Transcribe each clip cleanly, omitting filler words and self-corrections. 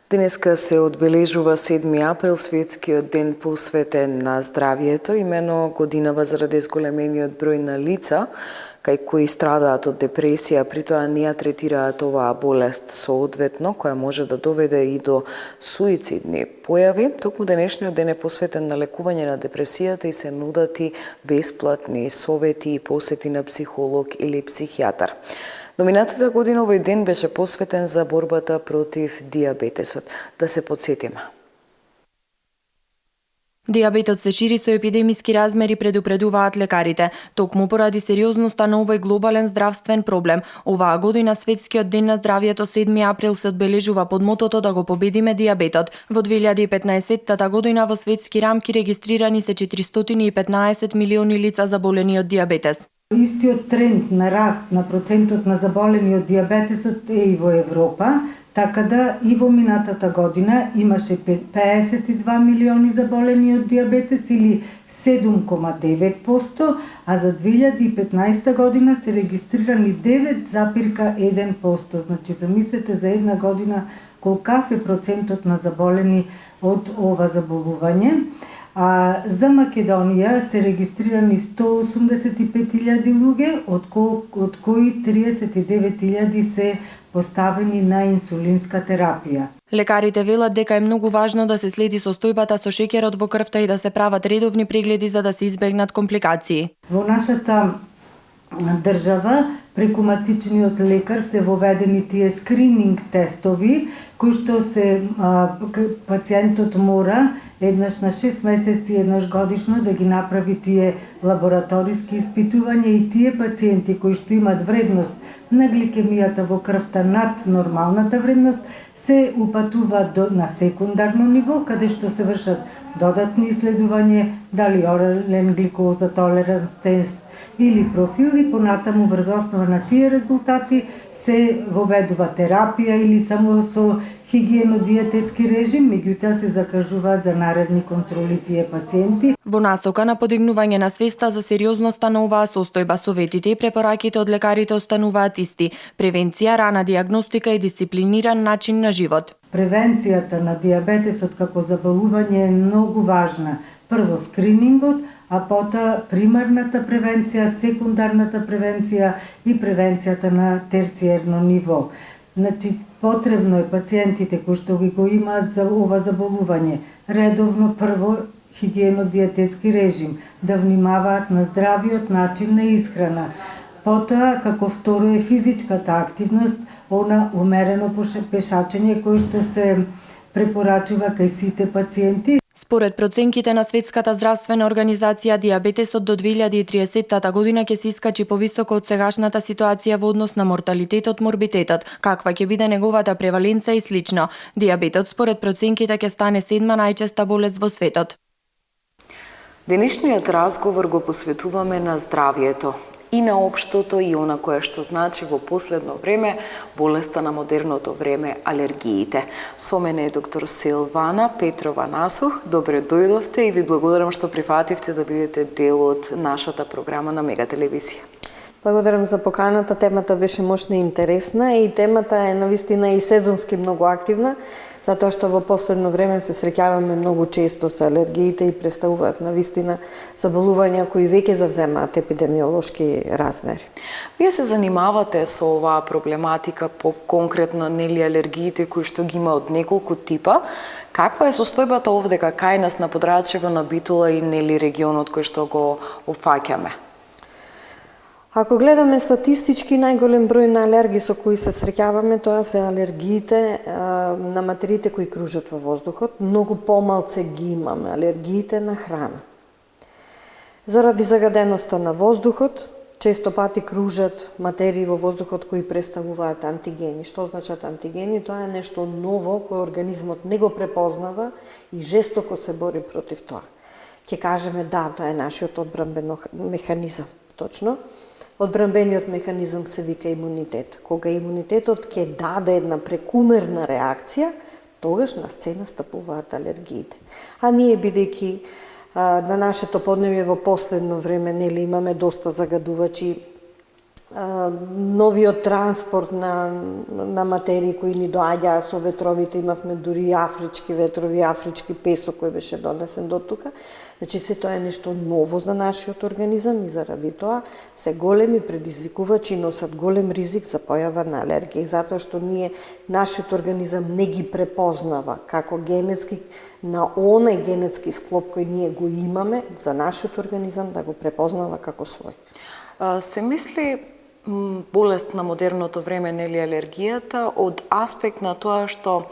Денеска се одбележува 7 април, светскиот ден посветен на здравието, имено годинава заради зголемениот број на лица кај кои страдаат од депресија, притоа не ја третираат оваа болест соодветно, која може да доведе и до суицидни појави. Токму денешниот ден е посветен на лекување на депресијата и се нудат и бесплатни совети и посети на психолог или психијатар. Но минатата година овој ден беше посветен за борбата против дијабетесот. Да се потсетиме. Дијабетот се шири со епидемиски размери, предупредуваат лекарите. Токму поради сериозноста на овој глобален здравствен проблем, оваа година светскиот ден на здравието 7 април се одбележува под мотото да го победиме дијабетот. Во 2015 година во светски рамки регистрирани се 415 милиони лица заболени од дијабетес. Истиот тренд на раст на процентот на заболени од дијабетесот е и во Европа, така да и во минатата година имаше 52 милиони заболени од дијабетес или 7,9%, а за 2015 година се регистрирани 9,1%. Значи, замислете за една година колкав е процентот на заболени од ова заболување. А за Македонија се регистрирани 185.000 луѓе, од кои 39.000 се поставени на инсулинска терапија. Лекарите велат дека е многу важно да се следи состојбата со шеќерот во крвта и да се прават редовни прегледи за да се избегнат компликации. Во нашата држава преку матичниот лекар се воведени тие скрининг тестови кои што се пациентот мора еднаш на 6 месеци, еднаш годишно да ги направи тие лабораториски испитувања и тие пациенти кои што имат вредност на гликемијата во крвта над нормалната вредност се упатуваат на секундарно ниво, каде што се вршат додатни исследувања, дали орален гликоза толеранс тест или профил, и понатаму врз основа на тие резултати се воведува терапија или само со хигиено-диететски режим, меѓутоа се закажуваат за наредни контроли тие пациенти. Во насока на подигнување на свеста за сериозноста на оваа состојба, советите и препораките од лекарите остануваат исти: превенција, рана диагностика и дисциплиниран начин на живот. Превенцијата на дијабетесот како заболување е многу важна. Прво скринингот, а потоа примарната превенција, секундарната превенција и превенцијата на терциерно ниво. Значи, потребно е пациентите кои што го имаат за ова заболување редовно прво хигиено-диететски режим, да внимаваат на здравиот начин на исхрана. Потоа, како второ е физичката активност, она умерено пешачење кое што се препорачува кај сите пациенти. Според проценките на Светската здравствена организација, дијабетесот до 2030 година ќе се искачи повисоко од сегашната ситуација во однос на морталитетот, морбитетот, каква ќе биде неговата преваленца и слично. Дијабетот според проценките ќе стане 7 најчеста болест во светот. Денешниот разговор го посветуваме на здравието и на општото и она кое што значи во последно време болеста на модерното време, алергиите. Со мене е доктор Силвана Петрова-Насух. Добре дојдовте и ви благодарам што прифативте да бидете дел од нашата програма на Мега телевизија. Благодарам за поканата, темата беше мощна и интересна и темата е навистина и сезонски многу активна, затоа што во последно време се среќаваме многу често со алергиите и представуваат навистина заболувања кои веќе завземаат епидемиолошки размери. Вие се занимавате со оваа проблематика, по конкретно нели алергиите кои што ги има од неколку типа. Каква е состојбата овдека кај нас на Подрачево, на Битола и нели регионот кој што го опфаќаме? Ако гледаме статистички, најголем број на алергии со кои се среќаваме, тоа се алергиите на материите кои кружат во воздухот. Многу помалце ги имаме алергиите на храна. Заради загаденоста на воздухот, често пати кружат материи во воздухот кои представуваат антигени. Што значат антигени? Тоа е нешто ново кое организмот не го препознава и жестоко се бори против тоа. Ќе кажеме да, тоа е нашиот одбранбен механизам. Точно. Одбранбениот механизам се вика имунитет. Кога имунитетот ќе даде една прекумерна реакција, тогаш на сцена стапуваат алергиите. А ние, бидејќи на нашето поднебје во последно време нели имаме доста загадувачи новиот транспорт на материи кои ни доаѓаа со ветровите, имавме дури и афрички ветрови, афрички песок кој беше донесен до тука. Значи се тоа е нешто ново за нашиот организам и заради тоа се големи предизвикувачи и носат голем ризик за појава на алергија. И затоа што нашиот организам не ги препознава како генетски на онај генетски склоп кој ние го имаме за нашиот организам да го препознава како свој. Се мисли болест на модерното време, нели алергијата, од аспект на тоа што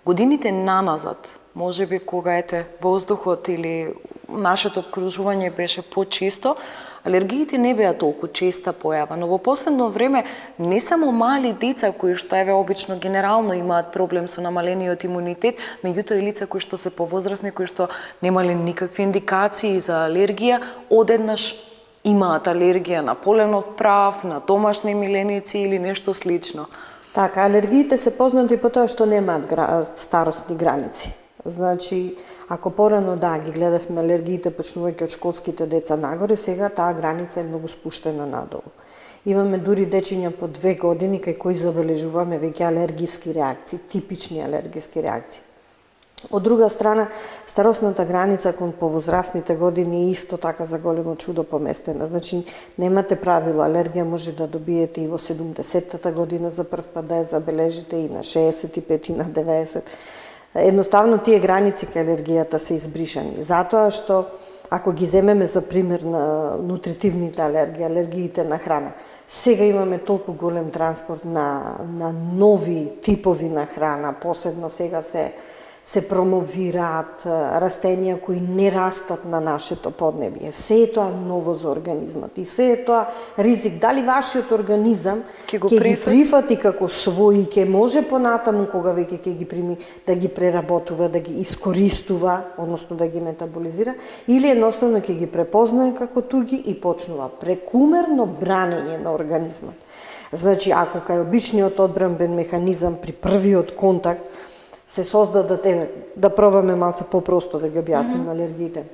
годините наназад, можеби кога воздухот или нашето обкружување беше почисто, алергиите не беа толку честа појава, но во последно време не само мали деца кои што обично генерално имаат проблем со намалениот имунитет, меѓутоа и лица кои што се повозрасни, кои што немале никакви индикации за алергија, одеднаш имаат алергија на поленов прав, на домашни миленици или нешто слично. Така, алергиите се познати по тоа што немаат старосни граници. Значи, ако порано ги гледавме алергиите почнувајќи од школските деца нагоре, сега таа граница е многу спуштена надолу. Имаме дури дечиња по 2 години кај кои забележуваме веќе алергиски реакции, типични алергиски реакции. Од друга страна, старосната граница кон повозрастните години е исто така за големо чудо поместена. Значи, немате правило, алергија може да добиете и во 70-та година за прв пат да ја забележите, и на 65 и на 90. Едноставно тие граници кај алергијата се избришани. Затоа што, ако ги земеме за пример на нутритивните алергии, алергиите на храна, сега имаме толку голем транспорт на нови типови на храна, посебно сега се промовираат растенија кои не растат на нашето поднебје. Се е тоа ново за организмот и се е тоа ризик. Дали вашиот организам ќе ги прифати како свој и ќе може понатаму кога веќе ќе ги прими да ги преработува, да ги искористува, односно да ги метаболизира, или едноставно ќе ги препознае како туги и почнува прекумерно бранење на организмот. Значи, ако кај обичниот одбранбен механизам при првиот контакт се создадат, да пробаме малце попросто да ги објасним алергиите.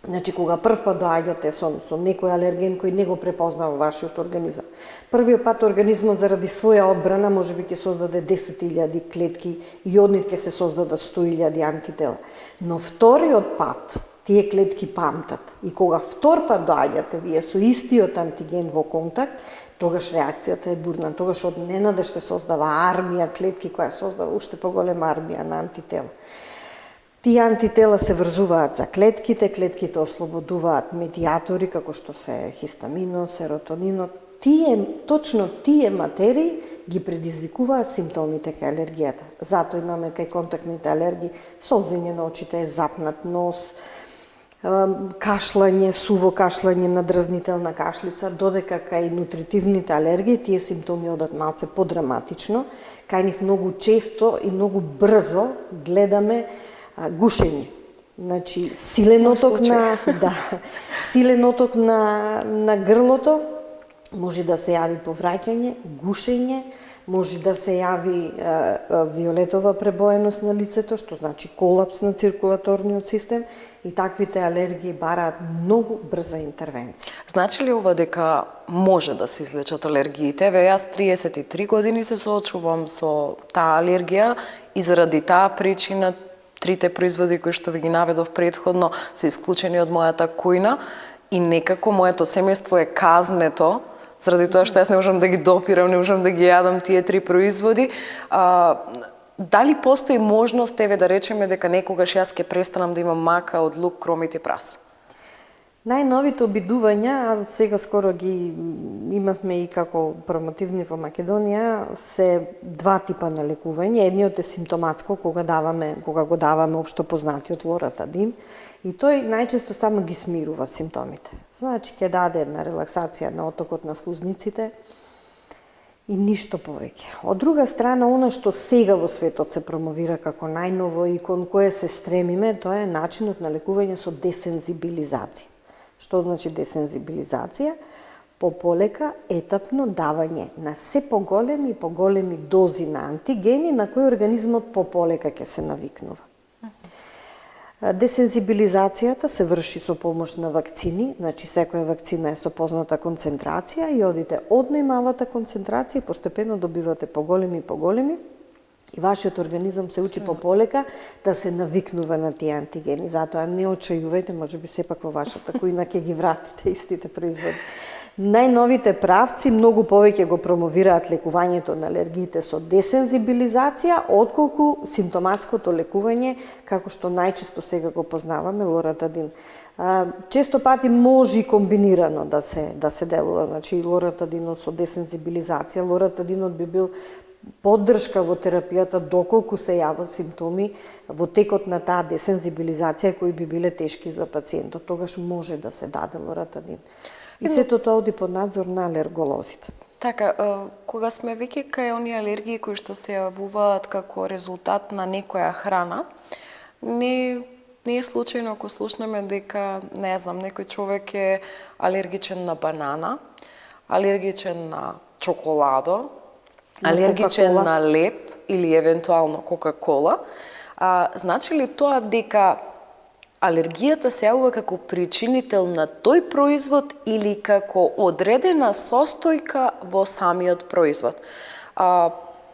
Значи, кога прв пат доаѓате со некој алерген кој не го препознава вашиот организам. Првиот пат организмот заради своја одбрана можеби ќе создаде 10.000 клетки и од нив ќе се создадат 100.000 антитела. Но вториот пат тие клетки памтат и кога втор пат доаѓате вие со истиот антиген во контакт, тогаш реакцијата е бурна, тогаш од ненадеж се создава армија клетки која создава уште поголема армија на антитела. Тие антитела се врзуваат за клетките, клетките ослободуваат медиатори како што се хистаминот, серотонинот. Точно тие материи ги предизвикуваат симптомите кај алергијата. Зато имаме кај контактните алергии солзење на очите, запнат нос, кашлање, суво кашлање, надразнителна кашлица, додека кај нутритивните алергии тие симптоми одат малце подраматично. Кај нив многу често и многу брзо гледаме гушење. Значи, силен оток на грлото, може да се јави повраќање, гушење, може да се јави виолетова пребоеност на лицето, што значи колапс на циркулаторниот систем, и таквите алергии бараат многу брза интервенција. Значи ли ова дека може да се излечат алергиите? Јас 33 години се соочувам со таа алергија и заради таа причина трите производи кои што ви ги наведов претходно се исклучени од мојата кујна и некако моето семејство е казнето заради тоа што јас не можам да ги допирам, не можам да ги јадам тие три производи. Дали постои можност, да речеме, дека некогаш јас ќе престанам да имам мака од лук, кромит и прас? Најновите обидувања, а сега скоро ги имавме и како промотивни во Македонија, се два типа на лекување. Едниот е симптоматско, кога го даваме општо познатиот лоратадин, и тој најчесто само ги смирува симптомите. Значи, ќе даде една релаксација на отокот на слузниците и ништо повеќе. Од друга страна, она што сега во светот се промовира како најново и кон кое се стремиме, тоа е начинот на лекување со десензибилизација. Што значи десензибилизација? Полека етапно давање на се поголеми и поголеми дози на антигени на кои организмот полека ќе се навикнува. Десензибилизацијата се врши со помош на вакцини, значи секоја вакцина е со позната концентрација и одите од најмалата концентрација, постепено добивате поголеми и поголеми и вашиот организам се учи пополека да се навикнува на тие антигени. Затоа не очајувајте, можеби сепак во вашата кујна ќе ги вратите истите производи. Најновите правци многу повеќе го промовираат лекувањето на алергиите со десензибилизација, отколку симптоматското лекување, како што најчесто сега го познаваме, лоратадин. Често пати може и комбинирано да се делува, значи лоратадинот со десензибилизација. Лоратадинот би бил поддршка во терапијата доколку се јават симптоми во текот на таа десензибилизација кои би биле тешки за пациентот. Тогаш може да се даде лоратадин. И сето тоа оди под надзор на алерголозите. Така, кога сме веќе кај оние алергии кои што се јавуваат како резултат на некоја храна, не е случајно ако слушнеме дека, не знам, некој човек е алергичен на банана, алергичен на чоколадо, алергичен на леп или евентуално Кока-кола. Значи ли тоа дека алергијата се јавува како причинител на тој производ или како одредена состојка во самиот производ?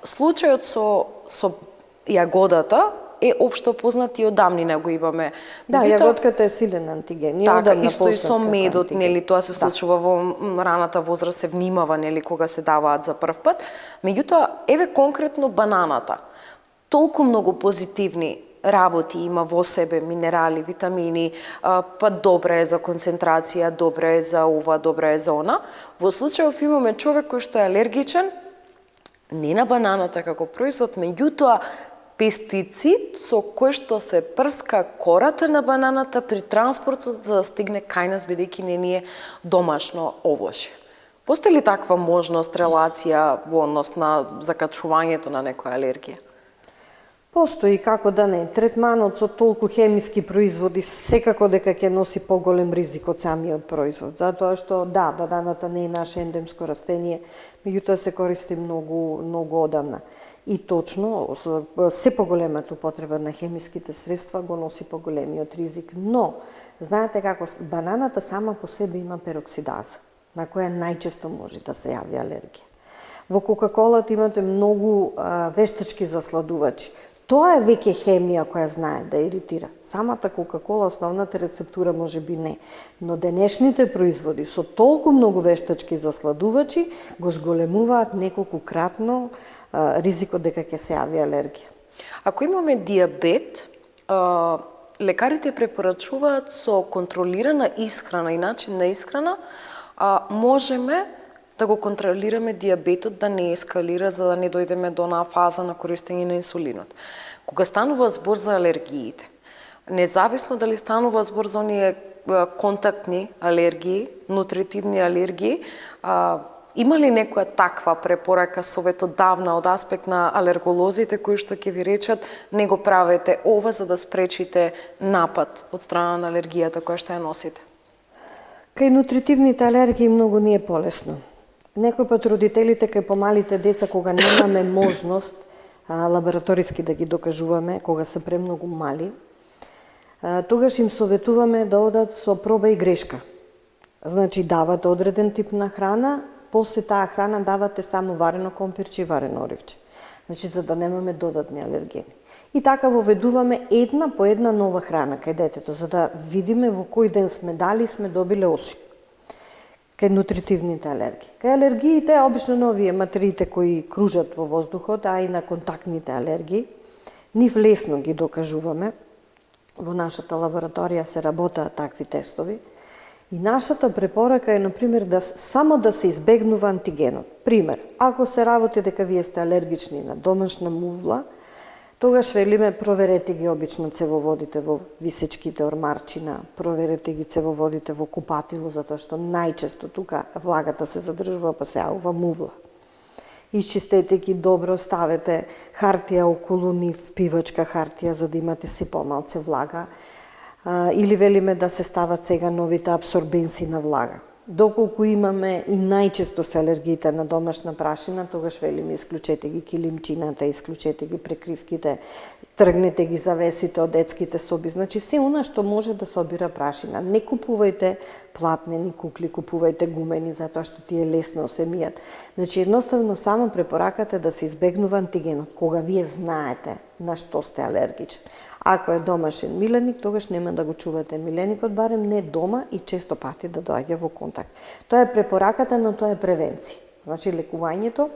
Случајот со јагодата е општо познат и одамнина го имаме. Да, јагодката е силен антиген. Така, исто и со медот, нели, тоа се случува во раната возраст, се внимава, нели, кога се даваат за прв пат. Меѓутоа, еве конкретно бананата. Толку многу позитивни работи има во себе, минерали, витамини, па добра е за концентрација, добра е за ова, добра е за она. Во случајов имаме човек кој што е алергичен, не на бананата како производ, меѓутоа пестицид со кој што се прска кората на бананата при транспортот за да стигне кај нас, бидејќи не ни е домашно овошје. Постои ли таква можност, релација во однос на закачувањето на некоја алергија? Постои, како да не. Третманот со толку хемиски производи секако дека ќе носи поголем ризик од самиот производ. Затоа што, да, бананата не е наше ендемско растение, меѓутоа се користи многу одамна. И точно, се поголемата употреба на хемиските средства го носи поголемиот ризик. Но, знаете како, бананата сама по себе има пероксидаза, на која најчесто може да се јави алергија. Во Кока-колата имате многу вештачки засладувачи. Тоа е веќе хемија која знае да иритира. Самата Кока-кола, основната рецептура може би не. Но денешните производи со толку многу вештачки засладувачи го зголемуваат неколкукратно ризикот дека ќе се јави алергија. Ако имаме диабет, лекарите препорачуваат со контролирана исхрана и начин на исхрана, можеме да го контролираме диабетот да не ескалира, за да не дојдеме до онаа фаза на користење на инсулинот. Кога станува збор за алергиите, независно дали станува збор за оние контактни алергии, нутритивни алергии, има ли некоја таква препорака, совет одавна од аспект на алерголозите кои што ќе ви речат не го правете ова за да спречите напад од страна на алергијата која што ја носите? Кај нутритивните алергии многу не е полесно. Некој пат родителите кај помалите деца, кога немаме можност лабораториски да ги докажуваме, кога се премногу мали, тогаш им советуваме да одат со проба и грешка. Значи, давате одреден тип на храна, после таа храна давате само варено компирче и варено оривче. Значи, за да немаме додатни алергени. И така воведуваме една по една нова храна кај детето, за да видиме во кој ден сме дали, сме добиле осип. Кај нутритивните алергии. Кај алергиите, обично на овие материите кои кружат во воздухот, а и на контактните алергии, нив лесно ги докажуваме. Во нашата лабораторија се работаат такви тестови. И нашата препорака е, например, само да се избегнува антигенот. Пример, ако се работи дека вие сте алергични на домашна мувла, тогаш велиме проверете ги обично цевоводите во висечките ормарчина, проверете ги цевоводите во купатило, затоа што најчесто тука влагата се задржува па се јавува мувла. Исчистете ги добро, ставете хартија околу нив, пивачка хартија, за да имате си помалце влага. Или велиме да се стават сега новите абсорбенси на влага. Доколку имаме и најчесто се алергиите на домашна прашина, тогаш велиме исклучете ги килимчината, исклучете ги прекривките, тргнете ги завесите од детските соби. Значи, се она што може да собира прашина. Не купувајте платнени кукли, купувајте гумени, затоа што тие лесно се мијат. Значи, едноставно, само препораката да се избегнува антигенот, кога вие знаете на што сте алергичен. Ако е домашен миленик, тогаш нема да го чувате миленикот, барем не дома и често пати да доаѓа во контакт. Тоа е препораката, но тоа е превенција. Значи, лекувањето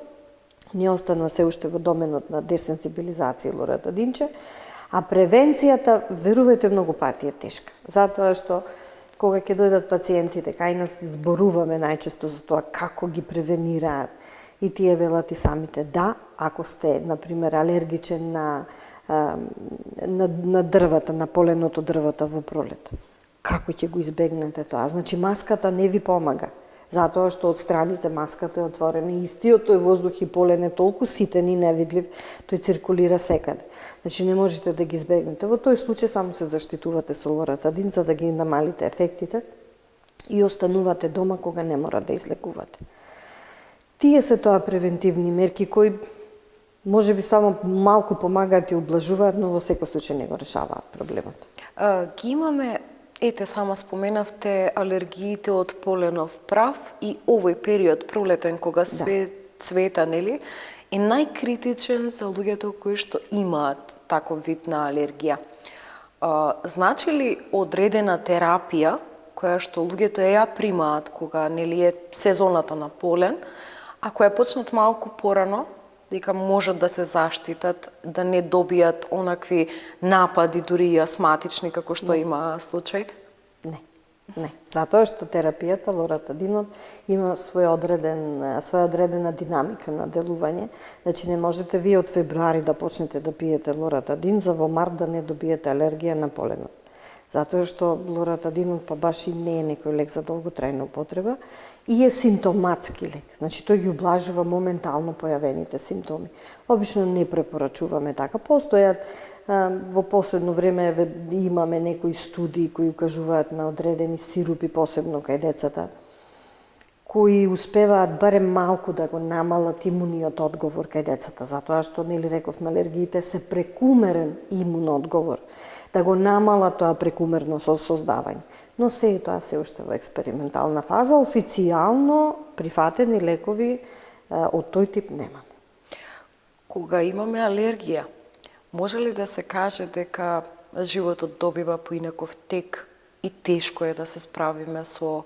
не останува се уште во доменот на десензибилизација лоратадинче, а превенцијата, верувајте, многу пати е тешка. Затоа што кога ќе дојдат пациентите, кај нас зборуваме најчесто за тоа како ги превенираат, и тие велат и самите да, ако сте, например, алергичен на дрвата, на поленото дрвата во пролет. Како ќе го избегнете тоа? Значи, маската не ви помага. Затоа што од страните маската е отворена и истиот тој воздух и полен е толку ситен и невидлив, тој циркулира секаде. Значи не можете да ги избегнете. Во тој случај само се заштитувате со лоратадин за да ги намалите ефектите и останувате дома кога не мора да излекувате. Тие се тоа превентивни мерки кои можеби само малку помагаат и ублажуваат, но во секој случај не го решаваат проблемот. Ги имаме. Ете, сама споменавте алергиите од поленов прав и овој период пролетен кога цвета, нели, е најкритичен за луѓето кои што имаат таков вид на алергија. Значи ли одредена терапија која што луѓето ја примаат кога нели е сезоната на полен, ако ја почнат малку порано, дека можат да се заштитат, да не добијат онакви напади, дури и астматични, како што има случај? Не. Затоа што терапијата, лоратадинот, има своја одредена динамика на делување. Значи, не можете вие од февруари да почнете да пиете лоратадин, за во март да не добиете алергија на поленот. Затоа што лоратадинот па баш и не е некој лек за долготрајна употреба и е симптоматски лек. Значи, тој ги ублажува моментално појавените симптоми. Обично не препорачуваме така. Постојат во последно време имаме некои студии кои укажуваат на одредени сирупи, посебно кај децата, кои успеваат барем малку да го намалат имуниот одговор кај децата, затоа што, нели рековме, алергиите се прекумерен имун одговор, да го намалат тоа прекумерно создавање. Но се и тоа се уште во експериментална фаза, официјално прифатени лекови од тој тип немаме. Кога имаме алергија, може ли да се каже дека животот добива поинаков тек и тешко е да се справиме со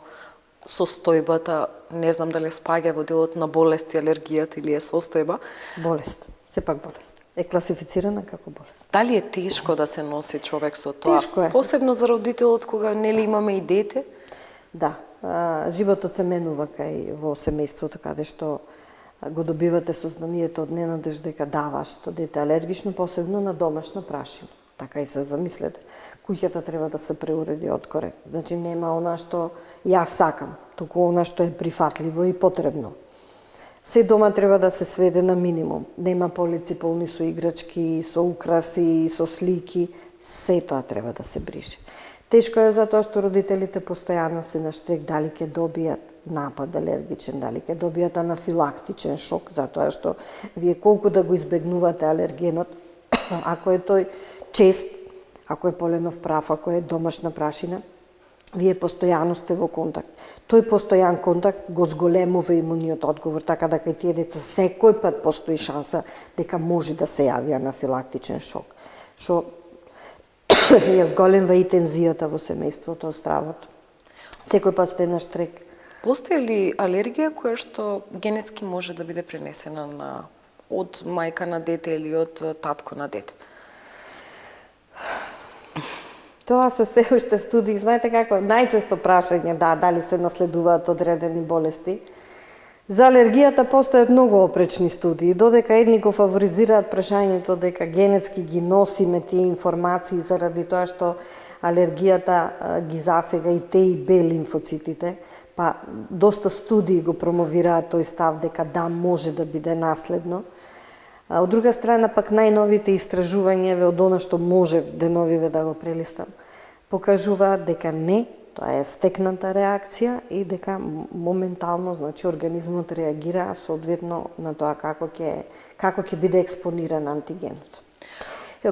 состојбата, не знам дали спаѓа во делот на болести алергијата или е состојба? Болест, сепак болест. Е класифицирана како болест. Дали е тешко да се носи човек со тоа? Тешко е. Посебно за родителот кога нели имаме и дете? Да, животот се менува кај во семејството каде што го добивате сознанието од ненадеж дека да, вашето дете е алергично, посебно на домашна прашина. Така и се замислете. Куќата треба да се преуреди откоре. Значи нема она што јас сакам, туку она што е прифатливо и потребно. Се дома треба да се сведе на минимум. Нема полици полни со играчки, со украси, со слики. Се тоа треба да се брише. Тешко е затоа што родителите постојано се на штрек дали ќе добијат напад алергичен, дали ќе добијат анафилактичен шок, затоа што вие колку да го избегнувате алергенот, ако е тој чест, ако е поленов прав, ако е домашна прашина, вие постојано сте во контакт. Тој постојан контакт го зголемува имуниот одговор, така да кај тие деца секој пат постои шанса дека може да се јави анафилактичен шок, што ја зголемва и тензијата во семејството, стравот. Секој пат сте на штрек. Постои ли алергија која што генетски може да биде пренесена од мајка на дете или од татко на дете? Тоа се се уште студии, знаете како, најчесто прашање, дали се наследуваат одредени болести. За алергијата постојат многу опречни студии, додека едни го фаворизираат прашањето дека генетски ги носиме тие информации заради тоа што алергијата ги засега и Т и Б лимфоцитите, па доста студии го промовираат тој став дека да, може да биде наследно. Од друга страна, пак најновите истражувања од она што може деновиве да го прелистам, покажуваат дека не, тоа е стекната реакција и дека моментално, значи, организмот реагира соодветно на тоа како ќе биде експониран антигенот.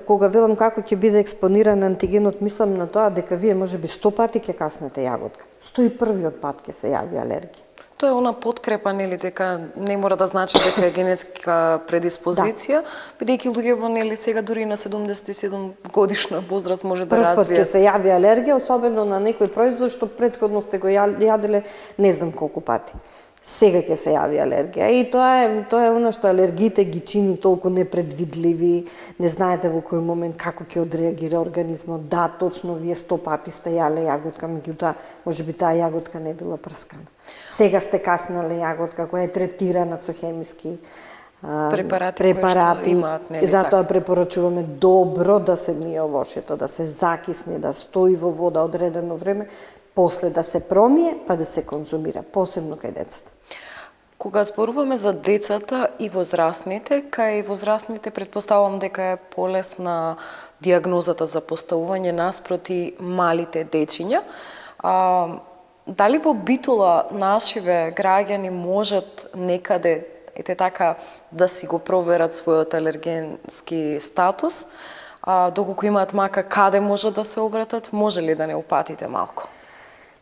Кога велам како ќе биде експониран антигенот, мислам на тоа дека вие можеби 100 пати ќе каснете јаготка. 101-виот пат ќе се јави алергија. Тоа е она подкрепа, нели, дека не мора да значи дека е генетска предиспозиција, бидејќи луѓево, нели, сега дури на 77 годишна возраст може да Прв пат ќе развие. се јави алергија, особено на некој производ што претходно сте го јаделе не знам колку пати. Сега ќе се јави алергија. И тоа е она што алергиите ги чини толку непредвидливи, не знаете во кој момент како ќе одреагира организмот. Да, точно вие 100 пати сте јале јаготка, меѓутоа можеби таа јаготка не била прскана. Сега сте каснале јаготка која е третирана со хемиски Препарати кои што имаат, нели, затоа препорачуваме добро да се мие овошјето, да се закисне, да стои во вода одредено време, после да се промие, па да се конзумира, посебно кај децата. Кога зборуваме за децата и возрастните, кај возрастните претпоставувам дека е полесна диагнозата за поставување наспроти малите дечиња. Дали во Битола нашиве граѓани можат некаде така да си го проверат својот алергенски статус, доколку имаат мака каде можат да се обратат, може ли да не упатите малку?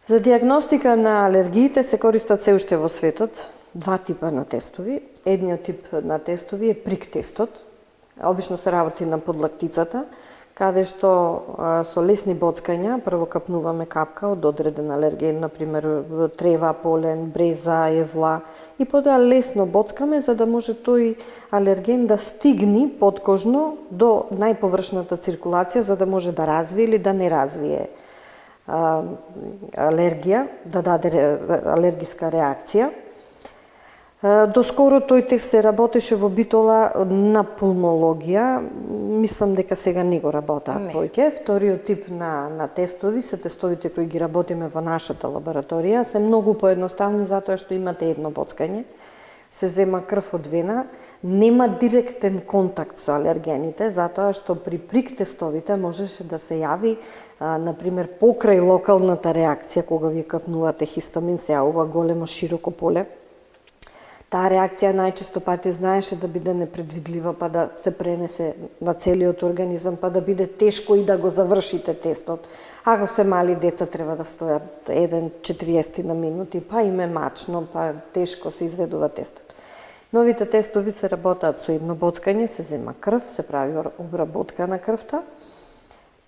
За диагностика на алергиите се користат се уште во светот два типа на тестови. Едниот тип на тестови е прик тестот. Обично се работи на подлактицата, каде што со лесни боцкања прво капнуваме капка од одреден алерген, например трева, полен, бреза, евла, и потоа лесно боцкаме за да може тој алерген да стигне подкожно до најповршната циркулација за да може да развие или да не развие алергија, да даде алергиска реакција. Доскоро тој тест се работеше во Битола на пулмологија, мислам дека сега не го работаат повеќе. Вториот тип на тестови се тестовите кои ги работиме во нашата лабораторија, се многу поедноставни затоа што имате едно боцкање, се зема крв од вена, нема директен контакт со алергените, затоа што при прик тестовите можеше да се јави, например, покрај локалната реакција, кога ви капнувате хистамин, се јавува големо широко поле. Таа реакција најчесто пати знаеше да биде непредвидлива, па да се пренесе на целиот организам, па да биде тешко и да го завршите тестот. Ако се мали деца треба да стојат 1:40 на минути, па им е мачно, па тешко се изведува тестот. Новите тестови се работаат со едно боцкање, се зема крв, се прави обработка на крвта.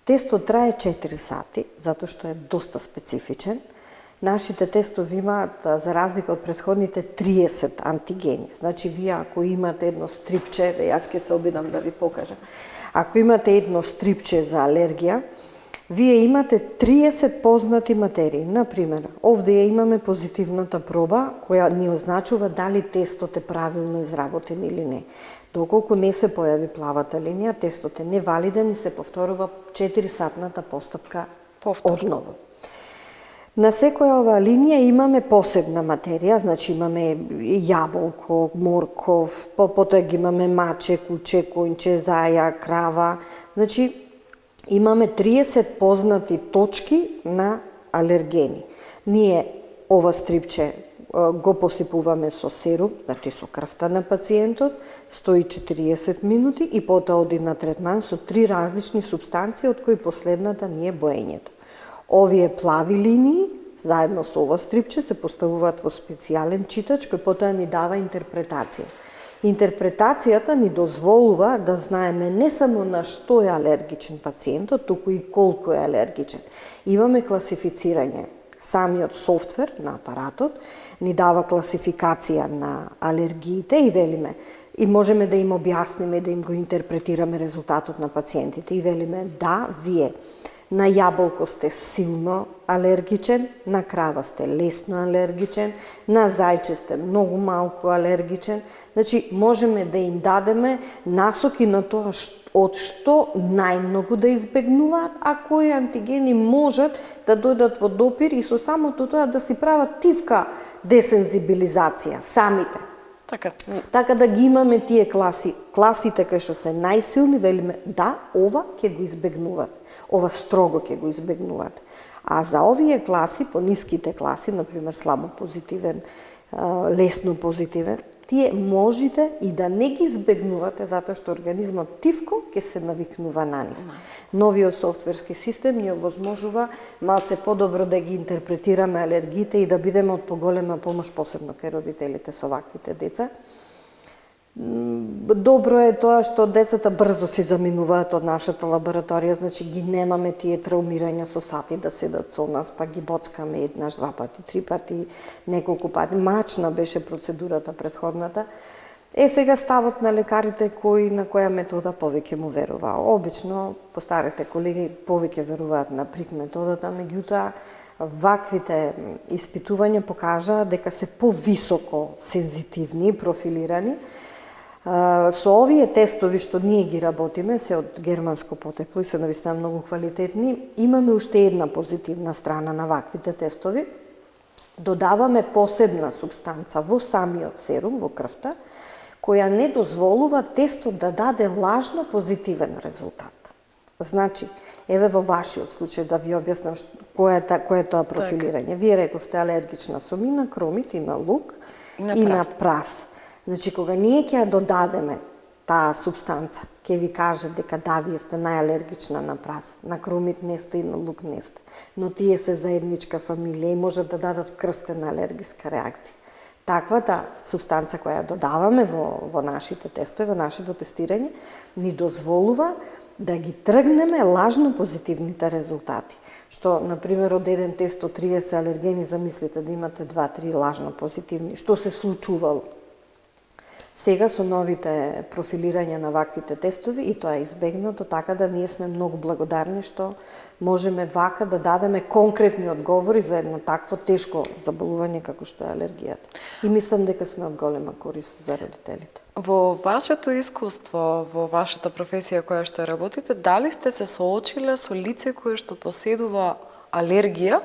Тестот трае 4 сати, затоа што е доста специфичен. Нашите тестови имаат, за разлика од претходните, 30 антигени. Значи, вие ако имате едно стрипче, јас ќе се обидам да ви покажам, ако имате едно стрипче за алергија, вие имате 30 познати материи. Например, овде ја имаме позитивната проба, која ни означува дали тестот е правилно изработен или не. Доколку не се појави плавата линија, тестот е невалиден и се повторува 4-сатната постапка одново. На секоја оваа линија имаме посебна материја, значи имаме јаболко, морков, потоа ги имаме маче, куче, конче, заја, крава. Значи, имаме 30 познати точки на алергени. Ние ова стрипче го посипуваме со серум, значи со крвта на пациентот, стои 40 минути и потоа оди на третман со 3 различни супстанции, од кои последната ни е боењето. Овие плави линии, заедно со ова стрипче, се поставуваат во специјален читач, кој потоа ни дава интерпретација. Интерпретацијата ни дозволува да знаеме не само на што е алергичен пациентот, туку и колку е алергичен. Имаме класифицирање. Самиот софтвер на апаратот ни дава класификација на алергиите и велиме, и можеме да им објасниме, да им го интерпретираме резултатот на пациентите и велиме да, вие на јаболко сте силно алергичен, на крава сте лесно алергичен, на зајче сте многу малку алергичен. Значи, можеме да им дадеме насоки на тоа од што најмногу да избегнуваат, а кои антигени можат да дојдат во допир и со самото тоа да си прават тивка десензибилизација самите. Така да ги имаме тие класи. Класите кои што се најсилни, велиме да, ова ќе го избегнуваат. Ова строго ќе го избегнуваат. А за овие класи, по ниските класи, например слабо позитивен, лесно позитивен, Тие можете и да не ги избегнувате затоа што организмот тивко ќе се навикнува на нив. Новиот софтверски систем ни овозможува малце подобро да ги интерпретираме алергиите и да бидеме од поголема помош, посебно кај родителите со ваквите деца. Добро е тоа што децата брзо си заминуваат од нашата лабораторија, значи ги немаме тие травмирања со сати да седат со нас, па ги боцкаме еднаш, два пати, три пати, неколку пати. Мачна беше процедурата претходната. Сега ставот на лекарите кои на која метода повеќе му верува. Обично, постарите колеги повеќе веруваат на прик методата, меѓутоа, ваквите испитувања покажаа дека се повисоко сензитивни и профилирани. Со овие тестови што ние ги работиме, се од германско потекло и се навистина многу квалитетни, имаме уште една позитивна страна на ваквите тестови. Додаваме посебна субстанца во самиот серум, во крвта, која не дозволува тестот да даде лажно позитивен резултат. Значи, еве во вашиот случај да ви објаснам кое е тоа профилирање. Вие рековте алергична сум и на кромит, и на лук, и на прас. Значи, кога ние ќе ја додадеме таа субстанца, ќе ви каже дека да, вие сте најалергична на прас, на кромит не сте и на лук не сте, но тие се заедничка фамилија и можат да дадат вкрстена алергиска реакција. Таквата субстанца која ја додаваме во нашите тестови, во нашето тестирање, ни дозволува да ги тргнеме лажно позитивните резултати. Што, например, од еден тест од 30 алергени, замислите да имате 2-3 лажно позитивни. Што се случувало? Сега со новите профилирања на ваквите тестови и тоа е избегнато, така да ние сме многу благодарни што можеме вака да дадеме конкретни одговори за едно такво тешко заболување како што е алергијата. И мислам дека сме од голема корист за родителите. Во вашето искуство, во вашата професија која што работите, дали сте се соочиле со лице кое што поседува алергија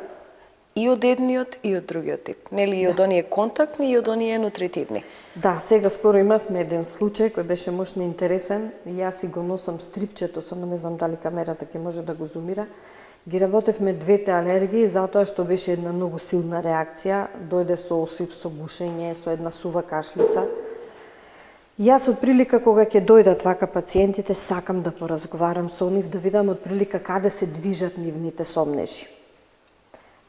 и од едниот и од другиот тип? Нели и од оние контактни и од оние нутритивни? Да, сега скоро имавме еден случај кој беше мощно интересен. Јас си го носам стрипчето, само не знам дали камерата ќе може да го зумира. Ги работевме двете алергии затоа што беше една многу силна реакција, дојде со осип, со гушење, со една сува кашлица. Јас од прилика кога ќе дојдат вака пациентите, сакам да поразговарам со нив, да видам од прилика каде се движат нивните сомнежи.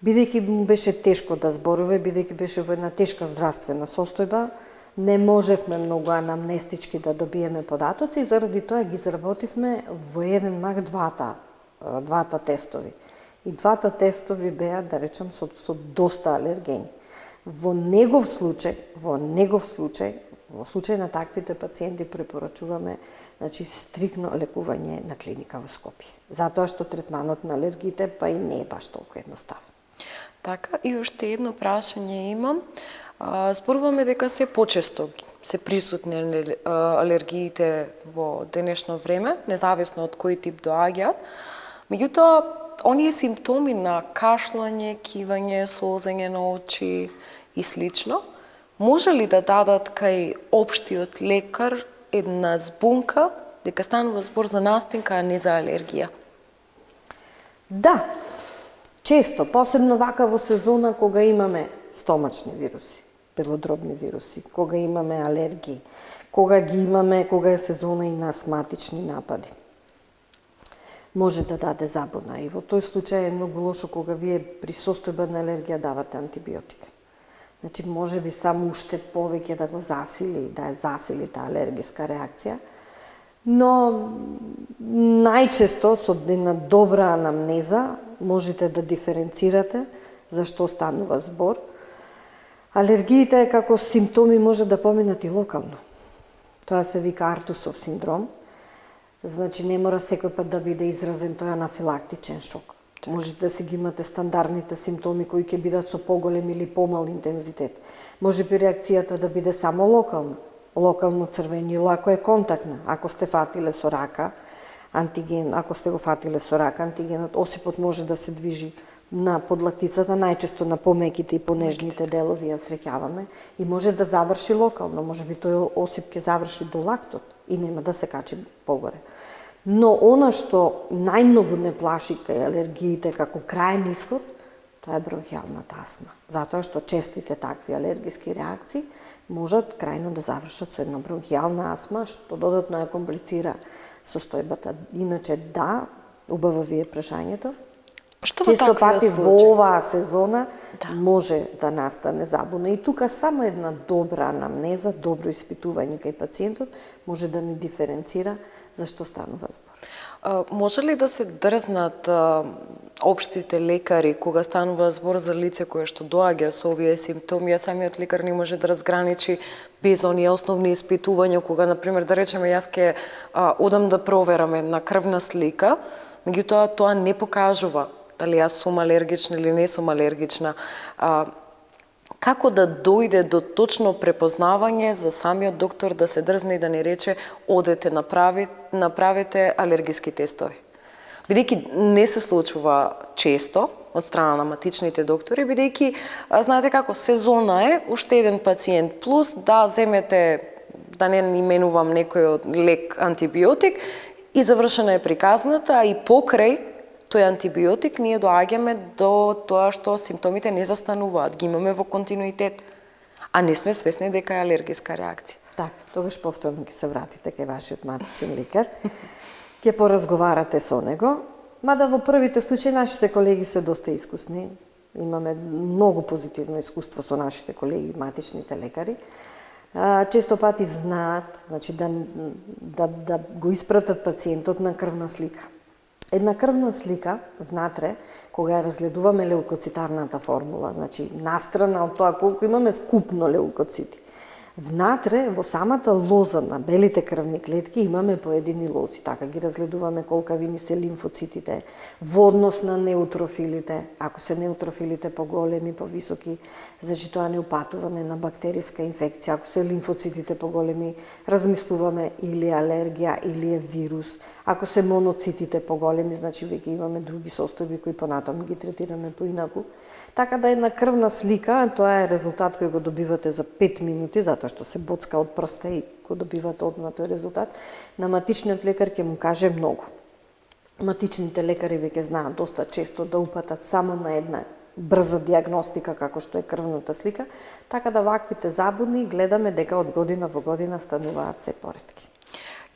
Бидејќи му беше тешко да зборува, бидејќи беше во една тешка здравствена состојба, не можевме многу анамнестички да добиеме податоци и заради тоа ги изработивме во еден мак двата тестови. И двата тестови беа, да речам, со доста алергени. Во негов случај, во случај на таквите пациенти препорачуваме, значи, стрикно лекување на клиника во Скопје. Затоа што третманот на алергиите па и не е баш толку едноставен. Така, и уште едно прашање имам. Зборуваме дека се почесто се присутни алергиите во денешно време, независно од кој тип доаѓаат. Меѓутоа, оние симптоми на кашлање, кивање, солзење на очи и слично, може ли да дадат кај општиот лекар една збунка дека станува збор за настинка, а не за алергија? Да, често, посебно вака во сезона кога имаме стомачни вируси, белодробни вируси, кога имаме алергии, кога е сезона и на астматични напади. Може да даде забуна и во тој случај е многу лошо кога вие при состојба на алергија давате антибиотик. Значи, може би само уште повеќе да го засили, да ја засили таа алергиска реакција, но најчесто со една добра анамнеза можете да диференцирате за што станува збор. Алергиите како симптоми може да поминат и локално. Тоа се вика Артусов синдром. Значи, не мора секој пат да биде изразен тој анафилактичен шок. Може да си ги имате стандардните симптоми кои ќе бидат со поголем или помал интензитет. Може би реакцијата да биде само локално црвенило, ако е контактна. Ако сте фатиле со рака, антигенот, осипот може да се движи на подлактицата, најчесто на помеките и понежните делови ја среќаваме, и може да заврши локално, може би тој осип ќе заврши до лактот и нема да се качи погоре. Но она што најмногу не плаши кај алергиите како крајен исход, тоа е бронхијалната астма. Затоа што честите такви алергиски реакции можат крајно да завршат со една бронхијална астма, што додатно ја комплицира состојбата. Иначе да, убаво ви е прашањето. Што во Често таквиот пати во случај? оваа сезона може да настане забуна. И тука само една добра анамнеза, добро испитување кај пациентот може да ни диференцира зашто станува збор. Може ли да се дрзнат општите лекари кога станува збор за лице кое што доаѓа со овие симптоми, а самиот лекар не може да разграничи без оние основни испитувања, кога, например, да речеме, јас ќе одам да проверам една крвна слика, меѓутоа тоа не покажува дали јас сум алергична или не сум алергична. Како да дојде до точно препознавање за самиот доктор да се дрзне и да не рече одете направете алергиски тестови? Бидејќи не се случува често од страна на матичните доктори, бидејќи знаете како сезона е, уште еден пациент плюс, да земете, да не именувам некој лек антибиотик и завршена е приказната, а и покрај тој антибиотик ние доаѓаме до тоа што симптомите не застануваат, ги имаме во континуитет, а не сме свесни дека е алергиска реакција. Така, тогаш повторно ќе се вратите кај вашиот матичен лекар, ќе поразговарате со него, мада во првите случаи нашите колеги се доста искусни, имаме многу позитивно искуство со нашите колеги, матичните лекари. Често пати знаат, значи да го испратат пациентот на крвна слика. Една крвна слика внатре, кога ја разгледуваме леукоцитарната формула, значи настрана од тоа колку имаме вкупно леукоцити. Внатре, во самата лоза на белите крвни клетки имаме поедини лози, така ги разгледуваме колкавини се лимфоцитите, во однос на неутрофилите, ако се неутрофилите поголеми, повисоки, значи тоа не упатуваме на бактериска инфекција, ако се лимфоцитите поголеми, размислуваме или алергија или е вирус, ако се моноцитите поголеми, значи веќе имаме други состојби кои понатаму ги третираме поинаку. Така да една крвна слика, тоа е резултат кој го добивате за 5 минути, затоа што се боцка од прста и го добивате одма тој резултат. На матичниот лекар ќе му каже многу. Матичните лекари веќе знаат доста често да упатат само на една брза диагностика како што е крвната слика, така да ваквите забуни гледаме дека од година во година стануваат се поретки.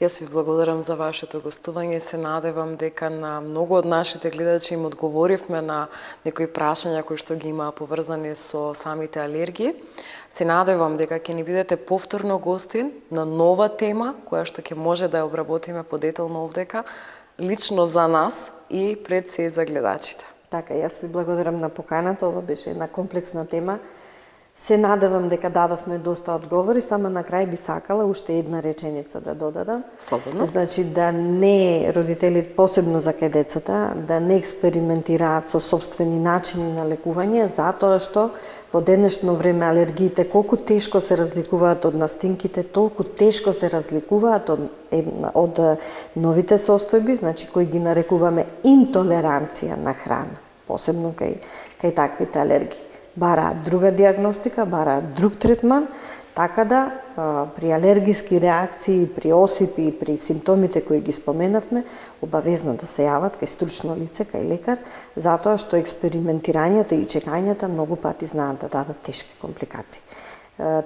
Јас ви благодарам за вашето гостување. Се надевам дека на многу од нашите гледачи им одговоривме на некои прашања кои што ги имаа поврзани со самите алергии. Се надевам дека ќе ни бидете повторно гостин на нова тема, која што ќе може да ја обработиме подетелно овдека, лично за нас и пред се за гледачите. Така, јас ви благодарам на поканата, ова беше една комплексна тема. Се надевам дека дадовме доста одговори, само на крај би сакала уште една реченица да додадам. Слободно. Значи да не родителите, посебно за кај децата, да не експериментираат со собствени начини на лекување, затоа што во денешно време алергиите колку тешко се разликуваат од настинките, толку тешко се разликуваат од новите состојби, значи кои ги нарекуваме интолеранција на храна, посебно кај таквите алергии. Бараат друга диагностика, бараат друг третман, така да при алергиски реакции, при осипи и при симптомите кои ги споменавме, обавезно да се јават кај стручно лице, кај лекар, затоа што експериментирањата и чекањата многу пати знаат да дадат тешки компликации.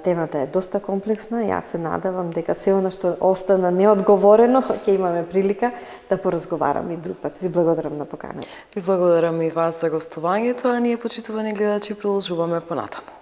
Темата е доста комплексна, јас се надевам дека се она што остана неодговорено, ќе имаме прилика да поразговараме и друг пат. Ви благодарам на поканата. Ви благодарам и вас за гостувањето, а ние, почитувани гледачи, продолжуваме понатаму.